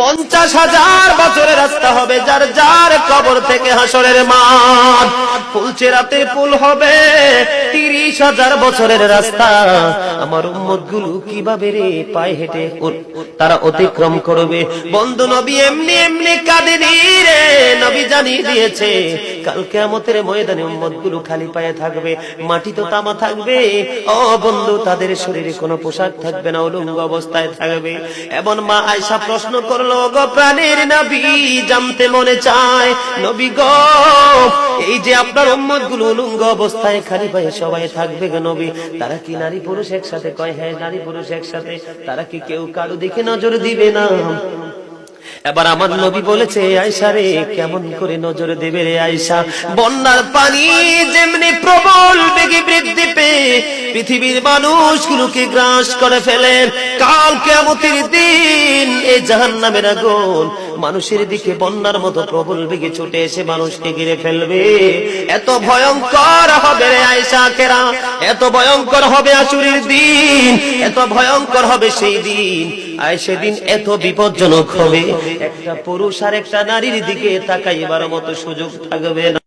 50,000 বছরের রাস্তা হবে যার যার কবর থেকে হাসরের মাঠ। ফুলচেরাতে পুল হবে 30,000 বছরের রাস্তা। আমার উম্মত গুলো কিভাবে রে পায়ে হেঁটে তারা অতিক্রম করবে? বন্ধু নবী এমনি এমনি কাঁদেনি রে, নবী জানিয়ে দিয়েছে কাল কিয়ামতের ময়দানে উম্মত গুলো খালি পায়ে থাকবে, মাটি তো তামা থাকবে। ও বন্ধু, তাদের শরীরে কোনো পোশাক থাকবে না, উলঙ্গ অবস্থায় থাকবে। এবং মা আয়েশা প্রশ্ন করলো, গো প্রাণের নবী, জানতে মনে চায় নবী গো, এই যে আপনার উম্মত গুলো উলঙ্গ অবস্থায় খালি পায়ে সবাই থাকবে গো নবী, তারা কি নারী পুরুষ একসাথে? কয় হ্যাঁ, নারী পুরুষ একসাথে। তারা কি কেউ কারো দিকে নজর দিবে না? এবার আমার নবী বলেছে, আয়েশা রে, কেমন করে নজর দেবে রে আয়েশা? বন্যার পানি যেমনি প্রবল বেগে বৃদ্ধি পেয়ে পৃথিবীর মানুষগুলোকে গ্রাস করে ফেলে, কাল কিয়ামতের দিন এই জাহান্নামের আগুন মানুষের দিকে বন্যার মতো প্রবল বেগে ছুটে এসে মানুষকে ঘিরে ফেলবে। এত ভয়ঙ্কর হবে রে আয়েশা কেরা, এত ভয়ঙ্কর হবে আশুরের দিন, এত ভয়ঙ্কর হবে সেই দিন। আর সেদিন এত বিপজ্জনক হবে, একটা পুরুষ আর একটা নারীর দিকে তাকাইবার মতো সুযোগ থাকবে না।